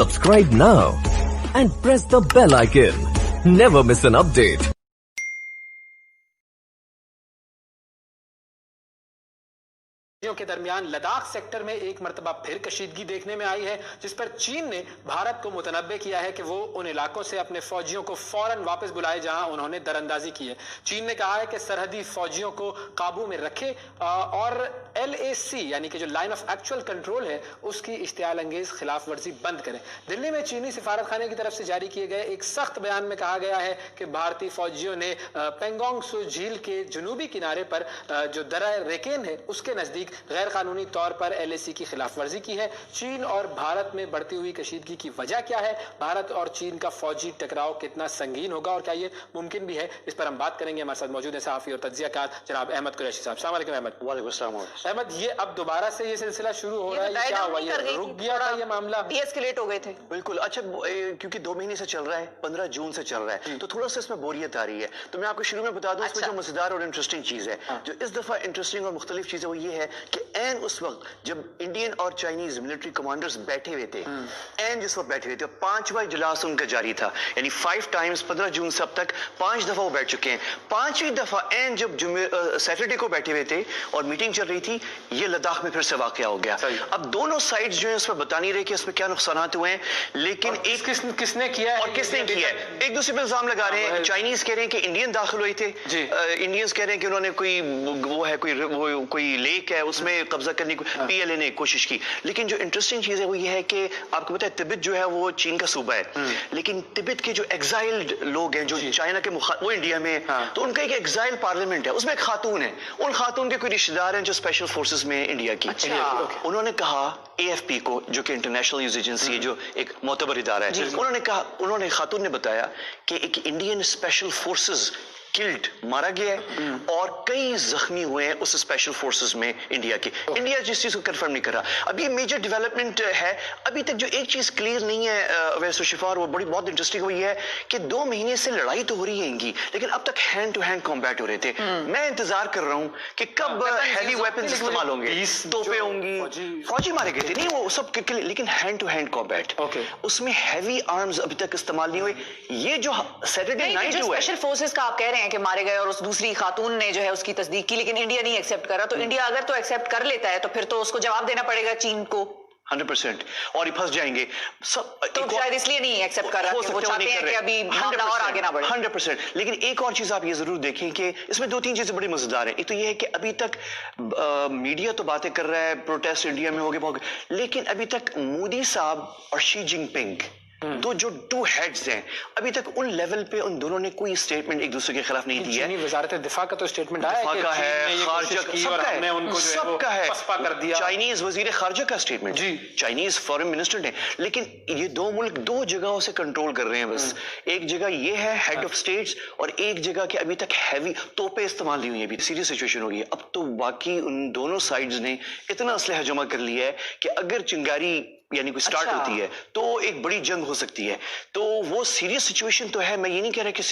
Subscribe now and press the bell icon. Never miss an update. के दरमियान Ladakh sector में एक मर्तबा फिर कशीदगी देखने में आई है, जिस पर चीन ने भारत को मुतनब्बे किया है कि वो उन इलाकों से अपने फौजियों को फौरन वापस बुलाए जहां उन्होंने दरअंदाजी की है। चीन ने कहा है कि सरहदी फौजियों को काबू में रखे और LAC यानी कि जो लाइन ऑफ एक्चुअल कंट्रोल है उसकी इश्तियाल अंगेज खिलाफ वर्जी बंद करें। दिल्ली में चीनी सिफारत खाने की तरफ से जारी किए गए एक सख्त बयान में कहा गया है कि भारतीय फौजियों ने पेंगोंग सू झील के जनूबी किनारे पर जो दर्रा रेकेन है उसके नजदीक गैर कानूनी तौर पर LAC की खिलाफ वर्जी की है। चीन और भारत में बढ़ती हुई कशीदगी की वजह क्या है, भारत और चीन का फौजी टकराव कितना संगीन होगा और क्या ये मुमकिन भी है, इस पर हम बात करेंगे। हमारे साथ मौजूद है सहाफी और तज्जियाकार जनाब अहमद कुरैशी साहब। अस्सलाम वालेकुम अहमद। वालेकुम अस्सलाम। अहमद, ये अब दोबारा से ये सिलसिला शुरू हो रहा है, क्या हुआ? ये रुक गया था ये मामला, डीएस्केलेट हो गए थे। बिल्कुल। अच्छा, क्योंकि 2 महीने से चल रहा है, 15 जून से चल रहा है, तो थोड़ा सा इसमें बोरियत आ रही है। तो मैं आपको शुरू में बता दूं, इसमें जो मजेदार और इंटरेस्टिंग चीज है, जो इस दफा इंटरेस्टिंग और मुख्तलिफ चीज है, वो ये है कि एन उस वक्त जब इंडियन और चाइनीज मिलिट्री कमांडर्स बैठे हुए थे, एन जिस वक्त बैठे हुए थे, 5वां इजलास उनका जारी था, यानी 5 टाइम्स 15 जून से अब तक 5 दफा वो बैठ चुके हैं। 5वीं दफा एन जब सैटरडे को बैठे हुए थे और मीटिंग चल रही थी, ये लद्दाख में फिर से वाकया हो गया। अब दोनों साइड्स जो है उसमें बता नहीं रहे कि इसमें क्या नुकसानात हुए हैं, लेकिन एक किसने किया है और किसने किया है, एक दूसरे पे इल्जाम लगा रहे हैं। चाइनीज कह रहे हैं कि इंडियन दाखिल हुए थे, इंडियंस कह रहे हैं कि उन्होंने कोई लेक है उसमें कब्जा करने की PLA ने कोशिश की। लेकिन जो इंटरेस्टिंग चीज है वो ये है कि आपको पता है तिब्बत जो है वो चीन का सूबा है, लेकिन तिब्बत के जो एग्जाइल्ड लोग हैं जो चाइना के वो इंडिया में, तो उनका एक एग्जाइल पार्लियामेंट है, उसमें एक खातून है, उन खातून के कोई रिश्तेदार हैं जो स्पेशल फोर्सेस में इंडिया की। उन्होंने कहा AFP को, जो कि इंटरनेशनल न्यूज एजेंसी है, जो एक मोतबर इदारा है, उन्होंने खातून ने बताया कि एक इंडियन स्पेशल फोर्सेस किल्ड, मारा गया है और कई जख्मी हुए हैं उस स्पेशल फोर्सेस में इंडिया के। इंडिया जिस चीज को कंफर्म नहीं कर रहा। अब ये मेजर डेवलपमेंट है। अभी तक जो एक चीज क्लियर नहीं है वैसे शिफा, और वो बहुत इंटरेस्टिंग हुई है कि 2 महीने से लड़ाई तो हो रही है इनकी, लेकिन अब तक हैंड टू हैंड कॉम्बैट हो रहे थे। मैं इंतजार कर रहा हूं कि कब हैवी वेपन्स इस्तेमाल होंगे, तोपे होंगी, फौजी मारे गए थे, नहीं वो सब, लेकिन हैंड टू हैंड कॉम्बैट, उसमें हैवी आर्म्स अभी तक इस्तेमाल नहीं हुए। ये जो सैटरडे नाइट हुआ है, स्पेशल फोर्सेस का आप कह रहे हैं कि मारे गए और उस दूसरी खातून ने जो है उसकी तस्दीक की, लेकिन इंडिया नहीं एक्सेप्ट कर रहा, तो इंडिया अगर तो एक्सेप्ट कर लेता है तो फिर तो उसको जवाब देना पड़ेगा चीन को 100%, और ये फंस जाएंगे सब। तो शायद इसलिए नहीं एक्सेप्ट कर रहा, वो चाहते हैं कि अभी मामला और आगे ना बढ़े। 100%। लेकिन एक और चीज आप ये जरूर देखें कि इसमें 2-3 चीजें बड़ी मजेदार हैं। एक तो ये है कि अभी तक मीडिया तो बातें कर रहा है, प्रोटेस्ट इंडिया में हो गए, लेकिन अभी तक मोदी साहब और शी जिनपिंग, तो जो 2 हेड्स हैं, अभी तक उन लेवल पे उन दोनों ने कोई स्टेटमेंट एक दूसरे के खिलाफ नहीं दिया है। वजारत दिफा का तो स्टेटमेंट आया है, सबका है, चाइनीज वजीर खारजा का स्टेटमेंट, चाइनीज फॉरेन मिनिस्टर ने। लेकिन ये 2 मुल्क 2 जगहों से कंट्रोल कर रहे हैं बस। एक जगह ये है हेड ऑफ स्टेट्स, और एक जगह के अभी तक हैवी तोपे इस्तेमाल नहीं हुई है। अभी सीरियस सिचुएशन हो गई है। अब तो बाकी उन दोनों साइड्स ने इतना असलहा जमा कर लिया है कि अगर चिंगारी यानी कोई स्टार्ट होती है तो एक बड़ी जंग हो सकती है। तो वो सीरियस सिचुएशन तो है, मैं ये नहीं कह रहा कि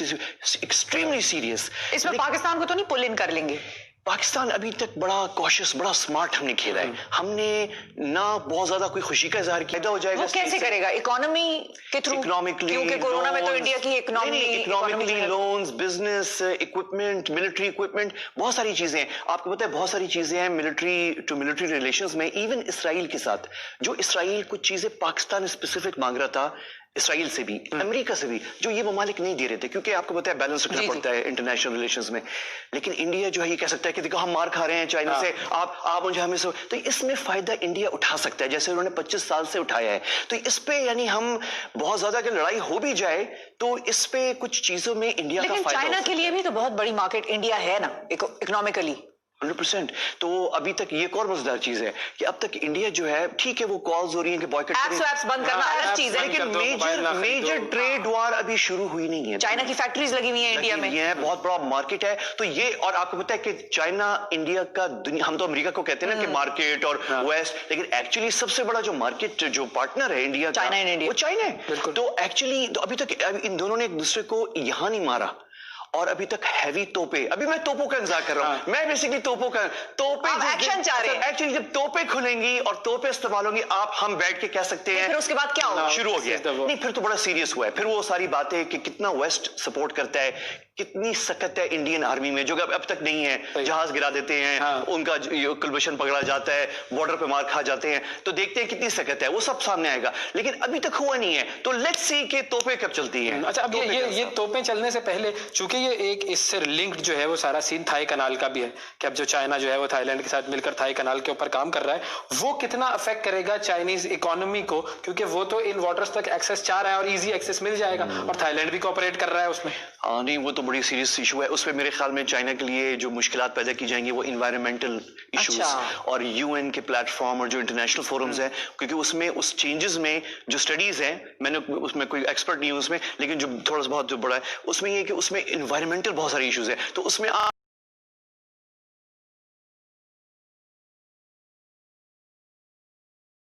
एक्सट्रीमली सीरियस। इसमें पाकिस्तान को तो नहीं पुल इन कर लेंगे? पाकिस्तान अभी तक बड़ा कॉशियस, बड़ा स्मार्ट हमने खेला है। हमने ना बहुत ज्यादा कोई खुशी का इजहार किया हो जाएगा। वो कैसे करेगा? इकोनॉमी के थ्रू, इकोनॉमिकली, क्योंकि कोरोना में तो इंडिया की economically loans, business, equipment, military equipment, बहुत सारी चीजें हैं। आपको पता है बहुत सारी चीजें हैं मिलिट्री टू मिलिट्री रिलेशंस में। इवन इसराइल के साथ, जो इसराइल कुछ चीजें पाकिस्तान स्पेसिफिक मांग रहा था, इसराइल से भी, अमेरिका से भी, जो ये ममालिक नहीं दे रहे थे, क्योंकि आपको पता है बैलेंस रखना पड़ता है इंटरनेशनल रिलेशंस में। लेकिन इंडिया जो है ये कह सकता है कि देखो हम मार खा रहे हैं चाइना से, आप मुझे हमें से, तो इसमें फायदा इंडिया उठा सकता है, जैसे उन्होंने 25 साल से उठाया है। तो इस पे यानी हम बहुत ज्यादा अगर लड़ाई हो भी जाए तो इस पे कुछ चीजों में इंडिया का फायदा। चाइना के लिए भी तो बहुत बड़ी मार्केट इंडिया है ना इकोनॉमिकली। 100%। तो अभी तक ये एक और मजेदार चीज है कि अब तक इंडिया जो है, ठीक है वो कॉल्स हो रही हैं कि बॉयकॉट एप्स बंद करना अलग चीज है, लेकिन मेजर ट्रेड वार अभी शुरू हुई नहीं है। चाइना की फैक्ट्रीज लगी हुई हैं इंडिया में, ये बहुत बड़ा मार्केट है। तो ये, और आपको पता है कि चाइना इंडिया का दुनिया, हम तो अमेरिका को कहते हैं ना कि मार्केट और वेस्ट, लेकिन एक्चुअली सबसे बड़ा जो मार्केट जो पार्टनर है इंडिया का, चाइना एंड इंडिया, वो चाइना है। तो एक्चुअली तो अभी तक इन दोनों ने एक दूसरे को यहां नहीं मारा, اور ابھی تک ہیوی توپے, ابھی میں توپوں کا انتظار کر رہا ہوں, میں بیسکلی توپوں کا توپے ایکشن چاہ رہے ہیں. ایکچولی جب توپے کھلیں گی اور توپے استعمال ہوں گی, آپ ہم بیٹھ کے کہہ سکتے ہیں پھر اس کے بعد کیا ہوگا؟ شروع ہو گیا. نہیں پھر تو بڑا سیریس ہوا ہے. پھر وہ ساری باتیں کہ کتنا ویسٹ سپورٹ کرتا ہے, کتنی سخت ہے انڈین آرمی میں, جو کہ اب تک نہیں ہے. جہاز گرا دیتے ہیں, ان کا کلبشن پکڑا جاتا ہے, بارڈر پہ مار کھا جاتے ہیں, تو دیکھتے ہیں کتنی سخت ہے, وہ سب سامنے آئے گا. لیکن ابھی تک ہوا نہیں ہے, تو لیٹس سی کہ توپیں کب چلتی ہیں. اچھا, اب یہ توپیں چلنے سے پہلے, چونکہ یہ ایک اس سے لنکڈ جو ہے وہ سارا سین تھائی کنال کا بھی ہے, کہ اب جو چائنا جو ہے وہ تھائی لینڈ کے ساتھ مل کر تھائی کنال کے اوپر کام کر رہا ہے, وہ کتنا افیکٹ کرے گا چائنیز اکانومی کو, کیونکہ وہ تو ان واٹرز تک ایکسس چاہ رہا ہے اور ایزی ایکسس مل جائے گا, اور تھائی لینڈ بھی کوآپریٹ کر رہا ہے اس میں. نہیں, وہ تو بڑی سیریس ایشو ہے. اس پہ میرے خیال میں چائنا کے لیے جو مشکلات پیدا کی جائیں گی وہ انوائرمنٹل ایشوز اور یو این کے پلیٹ فارم اور جو انٹرنیشنل فورمز ہیں, کیونکہ اس میں اس چینجز میں جو سٹڈیز ہیں, میں نے اس میں کوئی ایکسپرٹ نہیں ہوں اس میں, لیکن جو تھوڑا سا بہت جو بڑا ہے اس میں یہ کہ اس میں انوائرمنٹل بہت سارے ایشوز ہیں, تو اس میں